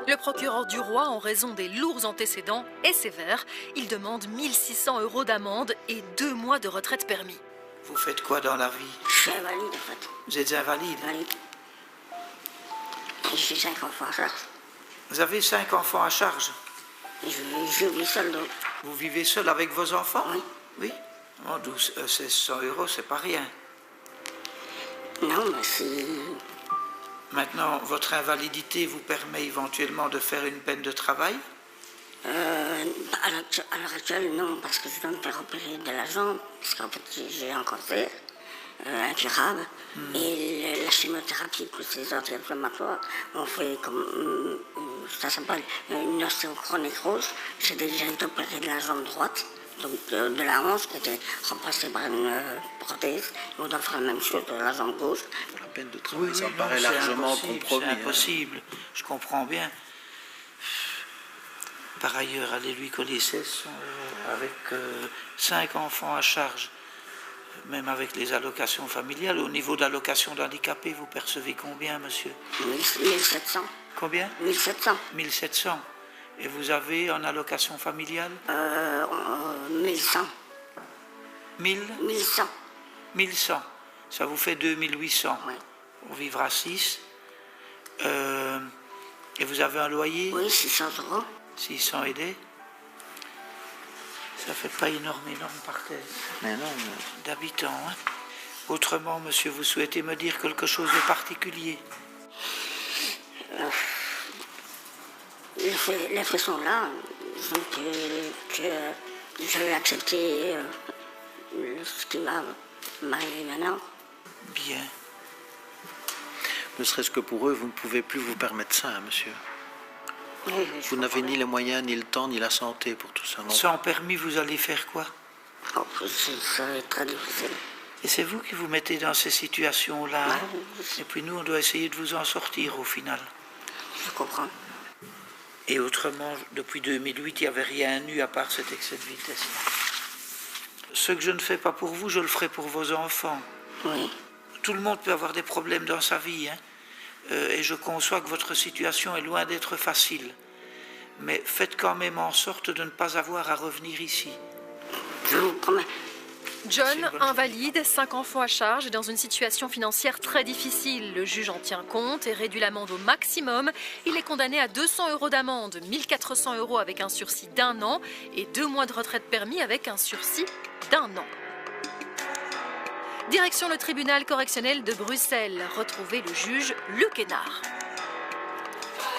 Le procureur du roi, en raison des lourds antécédents, est sévère. Il demande 1600 € d'amende et 2 mois de retraite permis. Vous faites quoi dans la vie? Je suis invalide en fait. Vous êtes invalide? Invalide. Et j'ai 5 enfants à charge. Vous avez 5 enfants à charge? Je vis seul donc. Vous vivez seul avec vos enfants? Oui. Oui? Oh, 1600 €, c'est pas rien. Non, mais c'est... Maintenant, votre invalidité vous permet éventuellement de faire une peine de travail? À l'heure actuelle, non, parce que je dois me faire opérer de la jambe, parce qu'en fait, j'ai un cancer incurable, et la chimiothérapie plus les anti-inflammatoires ont fait comme, ça s'appelle une ostéochondrose. J'ai déjà été opéré de la jambe droite, donc de la hanche qui était remplacée par une prothèse. On doit faire la même chose de la jambe gauche. La peine de travail, ça me paraît largement compromis. C'est impossible, je comprends bien. Par ailleurs, allez lui coller 1600 € avec 5 enfants à charge, même avec les allocations familiales. Au niveau de l'allocation d'handicapé, vous percevez combien, monsieur? 1700. Combien? 1700. 1700. Et vous avez en allocation familiale? 1100. 1100. 1100. Ça vous fait 2800. Oui. On vivra 6. Et vous avez un loyer? Oui, 600 €. 600 aidés. Ça fait pas énorme par tête. Mais non. D'habitants. Hein. Autrement, monsieur, vous souhaitez me dire quelque chose de particulier? Les faits sont là, donc que je vais accepter ce qui va m'arriver maintenant. Bien. Ne serait-ce que pour eux, vous ne pouvez plus vous permettre ça, hein, monsieur. Oui, vous n'avez ni les moyens, ni le temps, ni la santé pour tout ça. Non. Sans permis, vous allez faire quoi? Oh, ça va être très difficile. Et c'est vous qui vous mettez dans ces situations-là. Ouais, hein? Et puis nous, on doit essayer de vous en sortir au final. Je comprends. Et autrement, depuis 2008, il n'y avait rien eu à part cet excès de vitesse. Ce que je ne fais pas pour vous, je le ferai pour vos enfants. Oui. Tout le monde peut avoir des problèmes dans sa vie. Hein? Et je conçois que votre situation est loin d'être facile. Mais faites quand même en sorte de ne pas avoir à revenir ici. Je vous promets. John, invalide, 5 enfants à charge et dans une situation financière très difficile. Le juge en tient compte et réduit l'amende au maximum. Il est condamné à 200 € d'amende, 1400 € avec un sursis d'1 an et 2 mois de retraite permis avec un sursis d'1 an. Direction le tribunal correctionnel de Bruxelles. Retrouvez le juge Luc Hénard.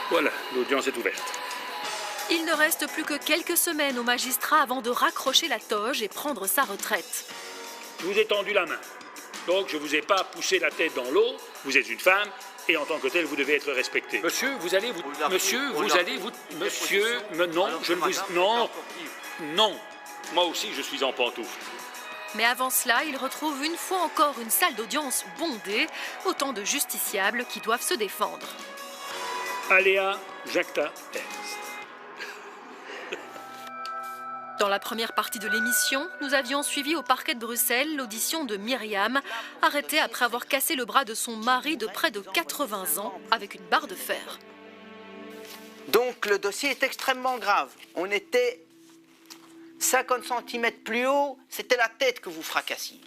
Voilà, l'audience est ouverte. Il ne reste plus que quelques semaines au magistrat avant de raccrocher la toge et prendre sa retraite. Je vous ai tendu la main. Donc je ne vous ai pas poussé la tête dans l'eau. Vous êtes une femme et en tant que telle, vous devez être respecté. Monsieur, vous allez vous... Monsieur, vous allez vous... Monsieur, non, je ne vous... Non, non. Moi aussi, je suis en pantoufle. Mais avant cela, il retrouve une fois encore une salle d'audience bondée, autant de justiciables qui doivent se défendre. Aléa Jacta Est. Dans la première partie de l'émission, nous avions suivi au parquet de Bruxelles l'audition de Myriam, arrêtée après avoir cassé le bras de son mari de près de 80 ans avec une barre de fer. Donc le dossier est extrêmement grave. On était 50 cm plus haut, c'était la tête que vous fracassiez.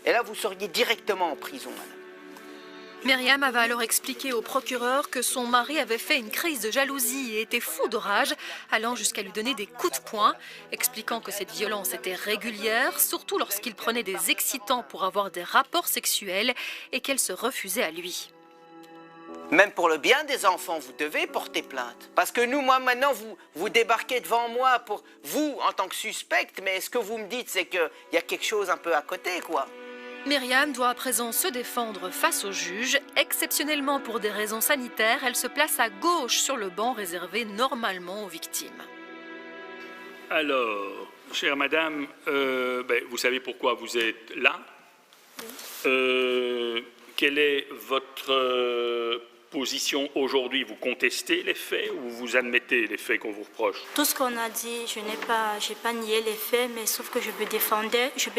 Et là, vous seriez directement en prison, madame. Myriam avait alors expliqué au procureur que son mari avait fait une crise de jalousie et était fou de rage, allant jusqu'à lui donner des coups de poing, expliquant que cette violence était régulière, surtout lorsqu'il prenait des excitants pour avoir des rapports sexuels et qu'elle se refusait à lui. Même pour le bien des enfants, vous devez porter plainte. Parce que nous, moi, maintenant, vous débarquez devant moi pour vous, en tant que suspecte, mais ce que vous me dites, c'est qu'il y a quelque chose un peu à côté, quoi. Myriam doit à présent se défendre face au juge. Exceptionnellement pour des raisons sanitaires, elle se place à gauche sur le banc réservé normalement aux victimes. Alors, chère madame, vous savez pourquoi vous êtes là. Quelle est votre position aujourd'hui, vous contestez les faits ou vous admettez les faits qu'on vous reproche? Tout ce qu'on a dit, je n'ai pas nié les faits, mais sauf que je me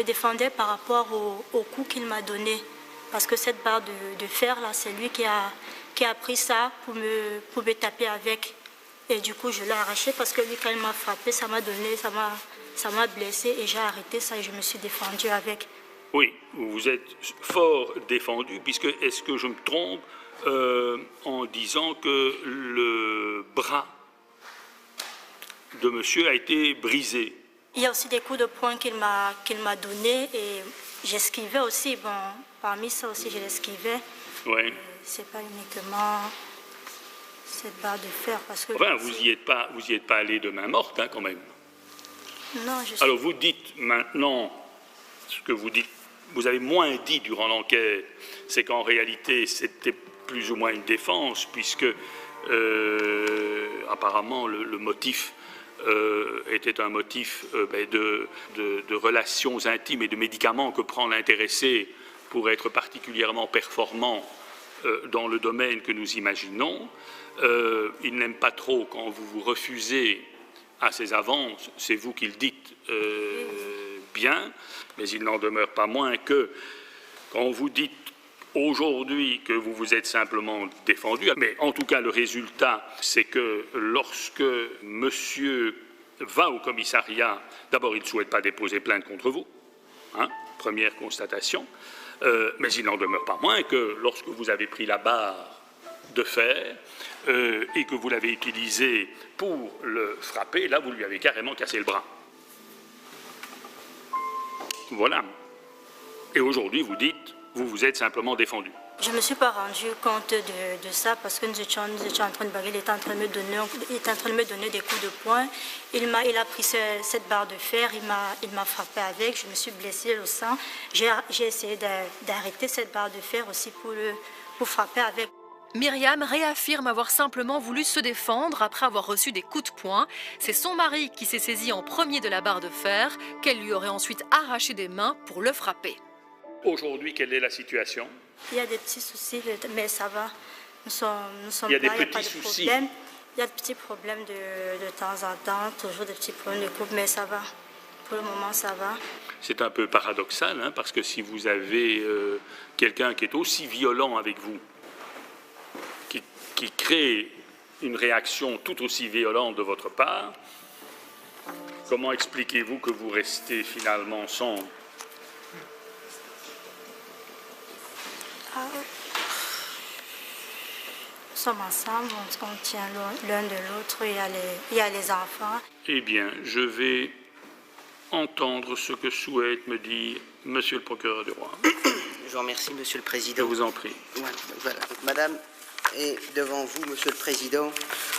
défendais par rapport au coup qu'il m'a donné. Parce que cette barre de fer, là, c'est lui qui a pris ça pour me taper avec. Et du coup, je l'ai arraché parce que lui, quand il m'a frappé, ça m'a blessé et j'ai arrêté ça et je me suis défendue avec. Oui, vous êtes fort défendu, puisque, est-ce que je me trompe en disant que le bras de monsieur a été brisé? Il y a aussi des coups de poing qu'il m'a donnés et j'esquivais aussi. Bon, parmi ça aussi, je l'esquivais. Oui. C'est pas uniquement cette barre de fer. Parce que enfin, vous y êtes pas allé de main morte, hein, quand même. Non, je suis... Alors, vous dites maintenant ce que vous dites. Vous avez moins dit durant l'enquête, c'est qu'en réalité, c'était plus ou moins une défense, puisque apparemment le motif était un motif de relations intimes et de médicaments que prend l'intéressé pour être particulièrement performant dans le domaine que nous imaginons. Il n'aime pas trop quand vous vous refusez à ses avances, c'est vous qui le dites bien, mais il n'en demeure pas moins que quand vous dites aujourd'hui que vous vous êtes simplement défendu, mais en tout cas le résultat, c'est que lorsque monsieur va au commissariat, d'abord il ne souhaite pas déposer plainte contre vous, hein, première constatation, mais il n'en demeure pas moins que lorsque vous avez pris la barre de fer et que vous l'avez utilisée pour le frapper, là vous lui avez carrément cassé le bras. Voilà. Et aujourd'hui, vous dites, vous vous êtes simplement défendu. Je ne me suis pas rendu compte de ça parce que nous étions en train de bagarrer, il était en train de me donner des coups de poing. Il a pris cette barre de fer, il m'a frappé avec, je me suis blessée au sang. J'ai essayé d'arrêter cette barre de fer aussi pour frapper avec. Myriam réaffirme avoir simplement voulu se défendre après avoir reçu des coups de poing. C'est son mari qui s'est saisi en premier de la barre de fer, qu'elle lui aurait ensuite arraché des mains pour le frapper. Aujourd'hui, quelle est la situation? Il y a des petits soucis, mais ça va. Nous sommes il y a là, des il n'y a petits pas de soucis. problème. Il y a des petits problèmes de temps en temps, toujours des petits problèmes de couple, mais ça va. Pour le moment, ça va. C'est un peu paradoxal, hein, parce que si vous avez quelqu'un qui est aussi violent avec vous, qui crée une réaction tout aussi violente de votre part, comment expliquez-vous que vous restez finalement ensemble? Nous sommes ensemble, on tient l'un de l'autre, il y a les enfants. Eh bien, je vais entendre ce que souhaite me dire Monsieur le procureur du roi. Je vous remercie, Monsieur le Président. Je vous en prie. Voilà. Madame est devant vous, Monsieur le Président,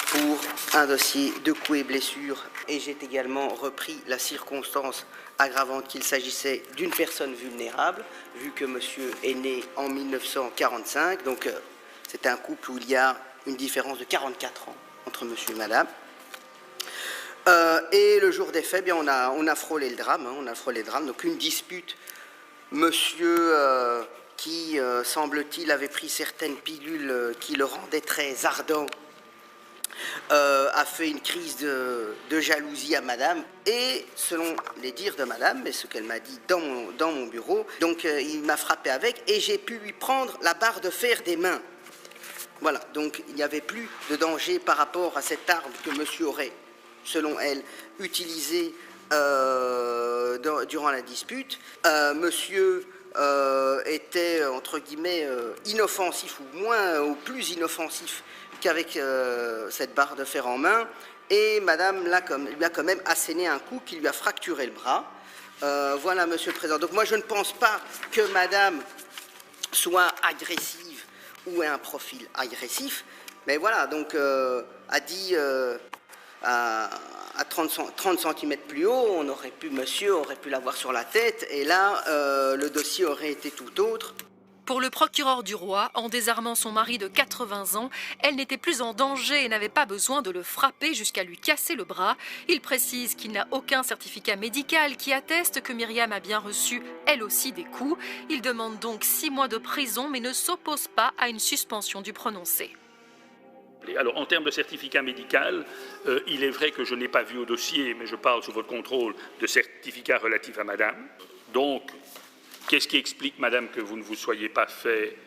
pour un dossier de coups et blessures. Et j'ai également repris la circonstance aggravante qu'il s'agissait d'une personne vulnérable, vu que monsieur est né en 1945. Donc, c'est un couple où il y a une différence de 44 ans entre monsieur et madame. Et le jour des faits, bien, on a frôlé le drame. On a frôlé le drame. Donc, une dispute. Monsieur... qui, semble-t-il, avait pris certaines pilules qui le rendaient très ardent, a fait une crise de jalousie à madame. Et selon les dires de madame, mais ce qu'elle m'a dit dans mon bureau, donc il m'a frappé avec et j'ai pu lui prendre la barre de fer des mains. Voilà, donc il n'y avait plus de danger par rapport à cette arme que monsieur aurait, selon elle, utilisée durant la dispute. Monsieur... était, entre guillemets, inoffensif ou plus inoffensif qu'avec cette barre de fer en main. Et madame lui a quand même asséné un coup qui lui a fracturé le bras. Voilà, monsieur le président. Donc moi, je ne pense pas que madame soit agressive ou ait un profil agressif. Mais voilà, donc a dit... à 30 cm plus haut, monsieur aurait pu l'avoir sur la tête, et là, le dossier aurait été tout autre. Pour le procureur du roi, en désarmant son mari de 80 ans, elle n'était plus en danger et n'avait pas besoin de le frapper jusqu'à lui casser le bras. Il précise qu'il n'a aucun certificat médical qui atteste que Myriam a bien reçu, elle aussi, des coups. Il demande donc 6 mois de prison, mais ne s'oppose pas à une suspension du prononcé. Alors, en termes de certificat médical, il est vrai que je n'ai pas vu au dossier, mais je parle sous votre contrôle, de certificat relatif à madame. Donc, qu'est-ce qui explique, madame, que vous ne vous soyez pas fait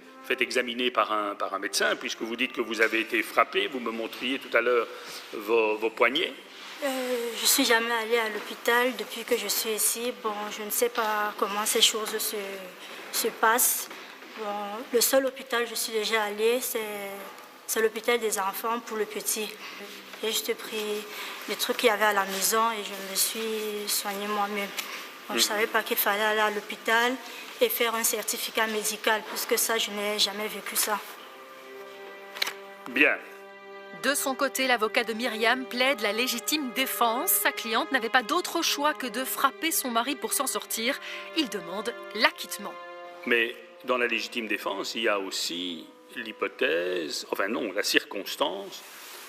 examiner par un médecin, puisque vous dites que vous avez été frappée, vous me montriez tout à l'heure vos poignets. Je ne suis jamais allée à l'hôpital depuis que je suis ici. Bon, je ne sais pas comment ces choses se passent. Bon, le seul hôpital où je suis déjà allée, c'est l'hôpital des enfants pour le petit. J'ai juste pris les trucs qu'il y avait à la maison et je me suis soignée moi-même. Bon, je ne savais pas qu'il fallait aller à l'hôpital et faire un certificat médical, puisque ça, je n'ai jamais vécu ça. Bien. De son côté, l'avocat de Myriam plaide la légitime défense. Sa cliente n'avait pas d'autre choix que de frapper son mari pour s'en sortir. Il demande l'acquittement. Mais dans la légitime défense, il y a aussi l'hypothèse, enfin non, la circonstance,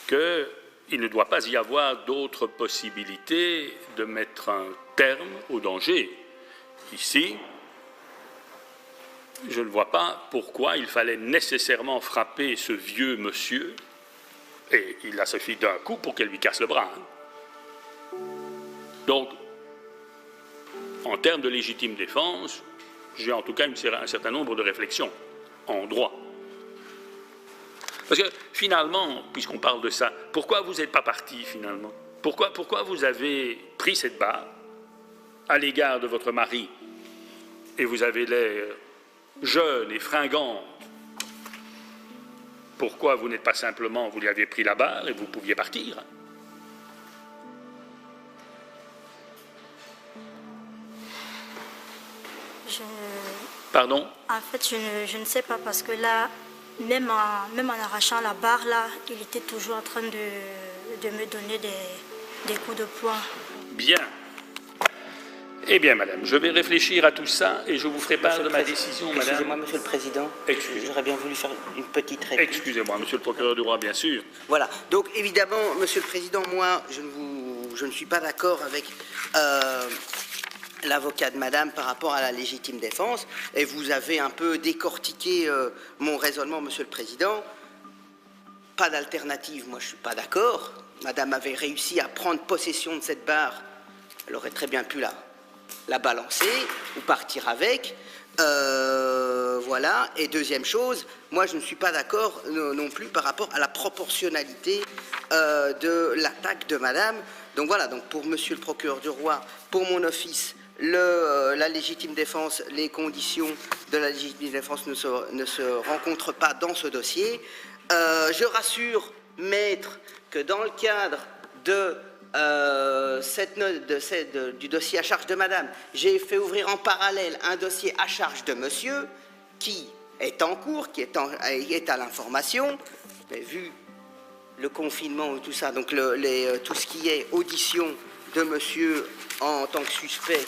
qu'il ne doit pas y avoir d'autre possibilité de mettre un terme au danger. Ici, je ne vois pas pourquoi il fallait nécessairement frapper ce vieux monsieur, et il a suffi d'un coup pour qu'elle lui casse le bras. Donc, en termes de légitime défense, j'ai en tout cas un certain nombre de réflexions en droit. Parce que finalement, puisqu'on parle de ça, pourquoi vous n'êtes pas parti finalement? Pourquoi vous avez pris cette barre à l'égard de votre mari et vous avez l'air jeune et fringante? Pourquoi vous n'êtes pas simplement, vous lui avez pris la barre et vous pouviez partir? Pardon? En fait, je ne sais pas, parce que là, même en arrachant la barre, là, il était toujours en train de me donner des coups de poing. Bien. Eh bien, madame, je vais réfléchir à tout ça et je vous ferai part de ma décision, madame. Excusez-moi, monsieur le président. J'aurais bien voulu faire une petite réplique. Excusez-moi, monsieur le procureur du roi, bien sûr. Voilà. Donc, évidemment, monsieur le président, moi, je ne suis pas d'accord avec l'avocat de madame par rapport à la légitime défense. Et vous avez un peu décortiqué mon raisonnement, monsieur le président. Pas d'alternative, moi, je ne suis pas d'accord. Madame avait réussi à prendre possession de cette barre. Elle aurait très bien pu la balancer ou partir avec. Voilà. Et deuxième chose, moi je ne suis pas d'accord non plus par rapport à la proportionnalité de l'attaque de madame. Donc voilà, donc pour monsieur le procureur du roi, pour mon office, la légitime défense, les conditions de la légitime défense ne se rencontrent pas dans ce dossier. Je rassure, maître, que dans le cadre du dossier à charge de madame, j'ai fait ouvrir en parallèle un dossier à charge de monsieur qui est en cours, qui est à l'information, mais vu le confinement ou tout ça, donc tout ce qui est audition de monsieur en tant que suspect,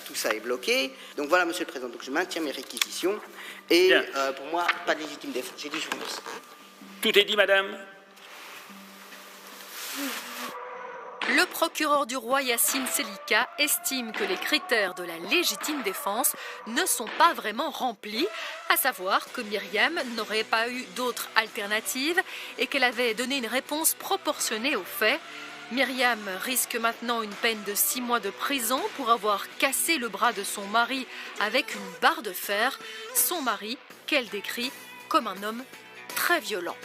tout ça est bloqué. Donc voilà, monsieur le président, donc je maintiens mes réquisitions et pour moi, pas de légitime défense. J'ai dit, je vous remercie. Tout est dit, madame. Le procureur du roi Yacine Selika estime que les critères de la légitime défense ne sont pas vraiment remplis, à savoir que Myriam n'aurait pas eu d'autre alternative et qu'elle avait donné une réponse proportionnée aux faits. Myriam risque maintenant une peine de 6 mois de prison pour avoir cassé le bras de son mari avec une barre de fer, son mari qu'elle décrit comme un homme très violent.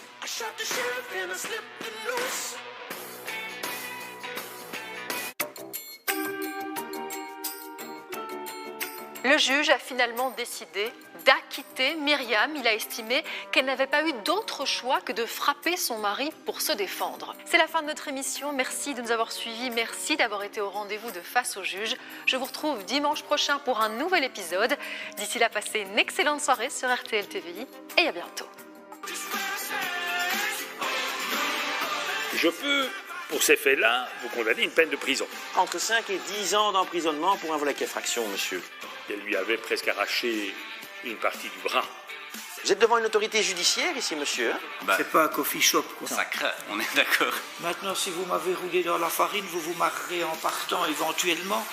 Le juge a finalement décidé d'acquitter Myriam. Il a estimé qu'elle n'avait pas eu d'autre choix que de frapper son mari pour se défendre. C'est la fin de notre émission. Merci de nous avoir suivis. Merci d'avoir été au rendez-vous de Face au juge. Je vous retrouve dimanche prochain pour un nouvel épisode. D'ici là, passez une excellente soirée sur RTL TVI et à bientôt. Je peux, pour ces faits-là, vous condamner une peine de prison. Entre 5 et 10 ans d'emprisonnement pour un vol avec effraction, monsieur. Elle lui avait presque arraché une partie du bras. Vous êtes devant une autorité judiciaire ici, monsieur, hein? C'est pas un coffee shop, quoi. Ça craint, on est d'accord. Maintenant, si vous m'avez roulé dans la farine, vous vous marrerez en partant éventuellement.